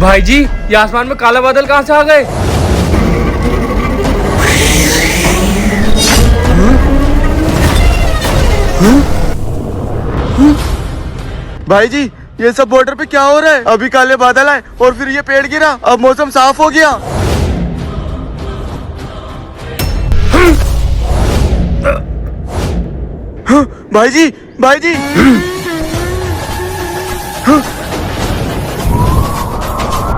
भाई जी, ये आसमान में काला बादल कहाँ से आ गए? भाई जी, ये सब बॉर्डर पे क्या हो रहा है? अभी काले बादल आए और फिर ये पेड़ गिरा, अब मौसम साफ हो गया। भाई जी, भाई जी,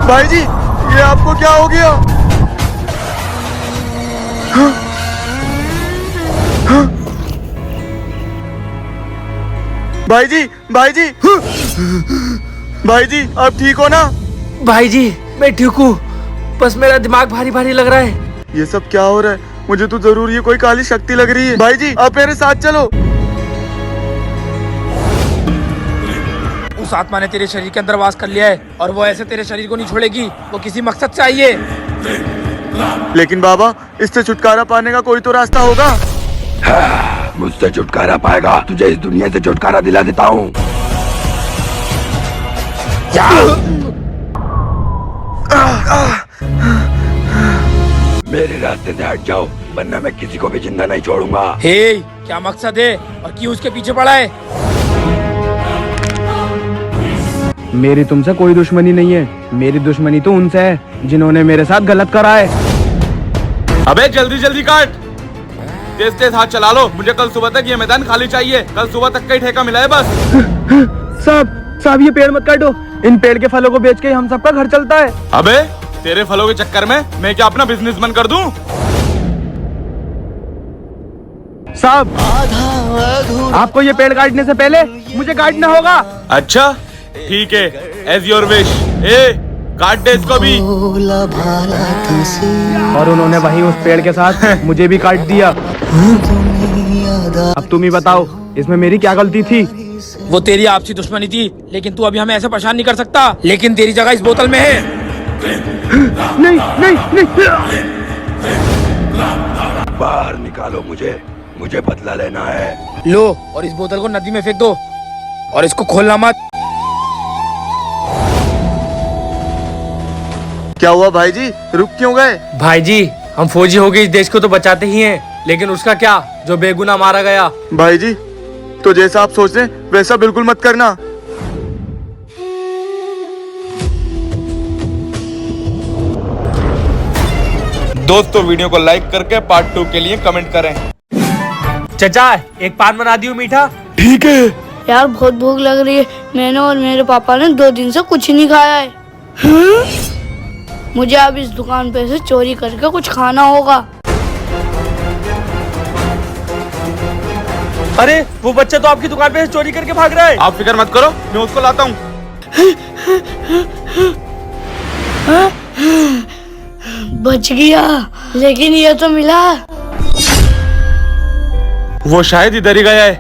भाई जी, ये आपको क्या हो गया? भाई जी, भाई जी, भाई जी, आप ठीक हो ना? भाई जी, मैं ठीक हूँ, बस मेरा दिमाग भारी भारी लग रहा है। ये सब क्या हो रहा है? मुझे तो जरूर ये कोई काली शक्ति लग रही है। भाई जी, आप मेरे साथ चलो। उस आत्मा ने तेरे शरीर के अंदर वास कर लिया है और वो ऐसे तेरे शरीर को नहीं छोड़ेगी। वो किसी मकसद से आई है। लेकिन बाबा, इससे छुटकारा पाने का कोई तो रास्ता होगा। मुझसे छुटकारा पाएगा? तुझे इस दुनिया से छुटकारा दिला देता हूँ। मेरे रास्ते से हट जाओ, वरना मैं किसी को भी जिंदा नहीं छोड़ूंगा। हे, क्या मकसद है और क्यों उसके पीछे पड़ा है? मेरी तुमसे कोई दुश्मनी नहीं है, मेरी दुश्मनी तो उनसे है जिन्होंने मेरे साथ गलत करा है। अबे जल्दी जल्दी काट, तेज तेज हाथ चला लो। मुझे कल सुबह तक ये मैदान खाली चाहिए। कल सुबह तक का ही ठेका मिला है बस। साहब, ये पेड़ मत काटो। इन पेड़ के फलों को बेच के हम सबका घर चलता है। अबे तेरे फलों के चक्कर में मैं क्या अपना बिजनेस बंद कर दूं? साहब, आपको ये पेड़ काटने से पहले मुझे काटना होगा। अच्छा ठीक है, एज योर विश। ए, काट दे इसको भी। और उन्होंने वहीं उस पेड़ के साथ मुझे भी काट दिया। अब तुम ही बताओ, इसमें मेरी क्या गलती थी? वो तेरी आपसी दुश्मनी थी, लेकिन तू अभी हमें ऐसे परेशान नहीं कर सकता। लेकिन तेरी जगह इस बोतल में है। नहीं नहीं नहीं, बाहर निकालो मुझे बदला लेना है। लो, और इस बोतल को नदी में फेंक दो और इसको खोलना मत। क्या हुआ भाई जी, रुक क्यों गए? भाई जी, हम फौजी हो गए इस देश को तो बचाते ही हैं, लेकिन उसका क्या जो बेगुनाह मारा गया। भाई जी, तो जैसा आप सोच रहे हैं वैसा बिल्कुल मत करना। दोस्तों, वीडियो को लाइक करके पार्ट 2 के लिए कमेंट करें। चचा, एक पान बना दियो मीठा। ठीक है। यार बहुत भूख लग रही है। मैंने और मेरे पापा ने 2 दिन से कुछ नहीं खाया है। मुझे अब इस दुकान पे से चोरी करके कुछ खाना होगा। अरे वो बच्चा तो आपकी दुकान पे से चोरी करके भाग रहा है। आप फिक्र मत करो, मैं उसको लाता हूँ। बच गया, लेकिन ये तो मिला। वो शायद इधर ही गया है।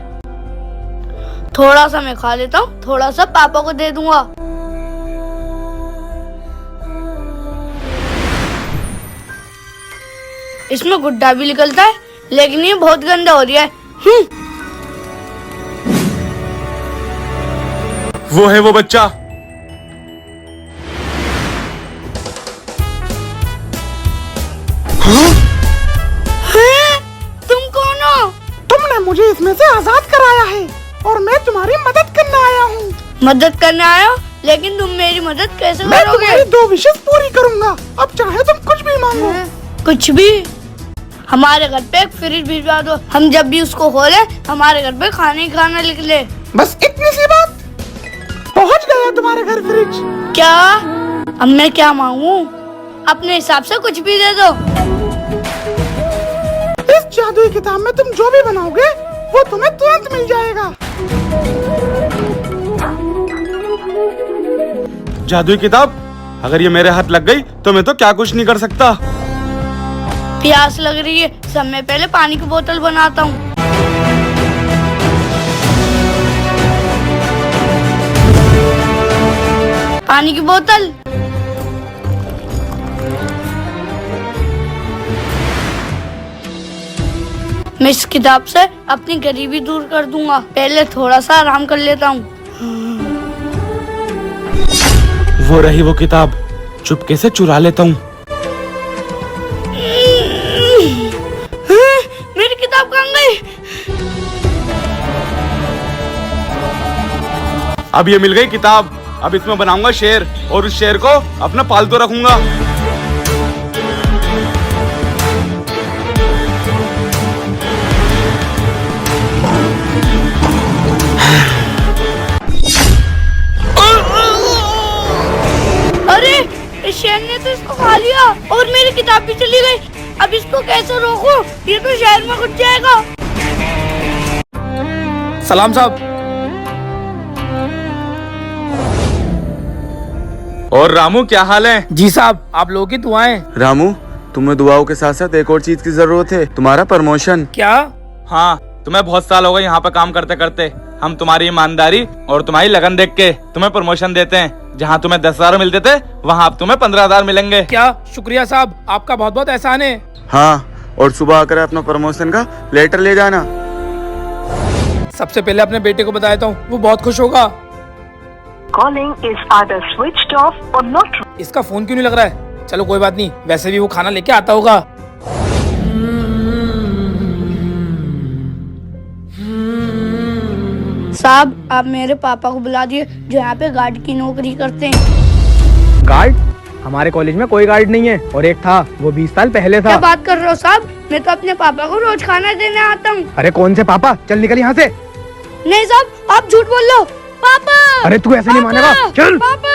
थोड़ा सा मैं खा लेता हूँ, थोड़ा सा पापा को दे दूंगा। इसमें गुड्डा भी निकलता है, लेकिन ये बहुत गंदा हो रहा है। वो है वो बच्चा। तुम कौन हो? तुमने मुझे इसमें से आजाद कराया है और मैं तुम्हारी मदद करने आया हूँ। मदद करने आया हो? लेकिन तुम मेरी मदद कैसे मैं करोगे? तुम्हारी 2 विशेष पूरी करूँगा। अब चाहे तुम कुछ भी मांगो। कुछ भी? हमारे घर पे एक फ्रिज भिजवा दो, हम जब भी उसको खोले हमारे घर पे खाने ही खाना निकले। बस इतनी सी बात? पहुँच गया तुम्हारे घर फ्रिज। क्या? अब मैं क्या मांगू? अपने हिसाब से कुछ भी दे दो। इस जादुई किताब में तुम जो भी बनाओगे वो तुम्हें तुरंत मिल जाएगा। जादुई किताब? अगर ये मेरे हाथ लग गई तो मैं तो क्या कुछ नहीं कर सकता। प्यास लग रही है, सब में पहले पानी की बोतल बनाता हूँ। पानी की बोतल। मैं इस किताब से अपनी गरीबी दूर कर दूंगा। पहले थोड़ा सा आराम कर लेता हूँ। वो रही वो किताब चुपके से चुरा लेता हूँ। मेरी किताब कहाँ गई? अब ये मिल गई किताब। अब इसमें बनाऊंगा शेर और उस शेर को अपना पालतू रखूंगा। अरे इस शेर ने तो इसको खा लिया और मेरी किताब भी चली गई। अब इसको कैसे रोकूं? ये तो शहर में घुस जाएगा। सलाम साहब। और रामू क्या हाल है? जी साहब, आप लोगों की दुआएं। रामू, तुम्हें दुआओं के साथ साथ एक और चीज की जरूरत है, तुम्हारा प्रमोशन। क्या? हाँ, तुम्हें बहुत साल हो गए यहाँ पे काम करते करते। हम तुम्हारी ईमानदारी और तुम्हारी लगन देख के तुम्हें प्रमोशन देते हैं। जहाँ तुम्हें 10,000 मिलते थे वहाँ अब तुम्हें 15,000 मिलेंगे। क्या? शुक्रिया साहब, आपका बहुत बहुत एहसान है। हाँ, और सुबह आकर अपना प्रमोशन का लेटर ले जाना। सबसे पहले अपने बेटे को बताया हूँ, वो बहुत खुश होगा। Calling is either switched off or not. इसका फोन क्यों नहीं लग रहा है? चलो कोई बात नहीं, वैसे भी वो खाना लेके आता होगा। साहब, आप मेरे पापा को बुला दिए जो यहाँ पे गार्ड की नौकरी करते हैं। गार्ड? हमारे कॉलेज में कोई गार्ड नहीं है, और एक था वो 20 साल पहले था। क्या बात कर रहे हो साहब? मैं तो अपने पापा को रोज खाना देने आता हूँ। अरे कौन से पापा? चल निकल यहाँ से। नहीं साहब, आप झूठ बोल रहे हो। पापा! अरे तू ऐसे नहीं मानेगा, चल। पापा!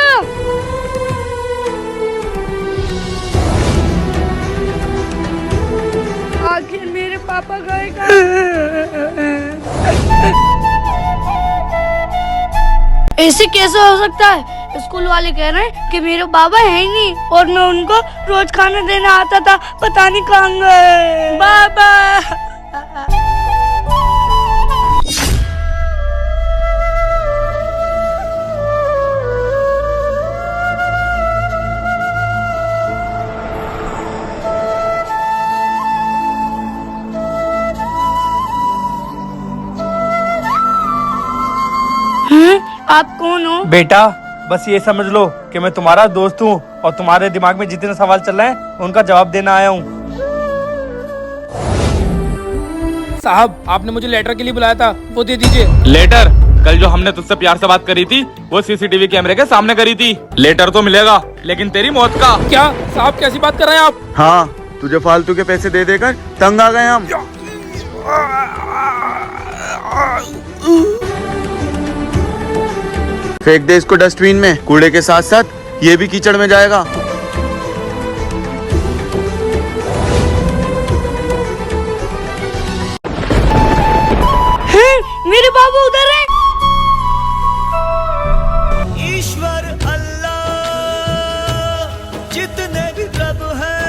आखिर मेरे पापा गए कहाँ? ऐसे कैसे हो सकता है? स्कूल वाले कह रहे हैं कि मेरे बाबा है ही नहीं और मैं उनको रोज खाना देने आता था, पता नहीं कहाँ गए। बाबा! आप कौन हो? बेटा, बस ये समझ लो कि मैं तुम्हारा दोस्त हूँ और तुम्हारे दिमाग में जितने सवाल चल रहे हैं उनका जवाब देना आया हूँ। साहब, आपने मुझे लेटर के लिए बुलाया था, वो दे दीजिए। लेटर? कल जो हमने तुझसे प्यार से बात करी थी वो सीसीटीवी कैमरे के सामने करी थी। लेटर तो मिलेगा, लेकिन तेरी मौत का। क्या साहब, कैसी बात कर रहे हैं आप? हाँ, तुझे फालतू के पैसे दे देकर तंग आ गए हम। फेंक दे इसको डस्टबिन में, कूड़े के साथ साथ ये भी कीचड़ में जाएगा। मेरे बाबू उधर है। ईश्वर अल्लाह जितने भी रब है,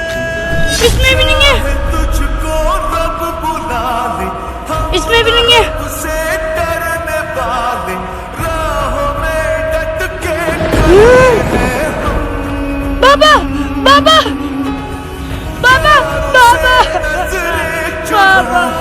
इसमें भी नहीं है। तुझको रब बुला ले, इसमें भी नहीं है। उसे डरने वाले राहों में डट के बाबा! बाबा! बाबा! बाबा! बाबा!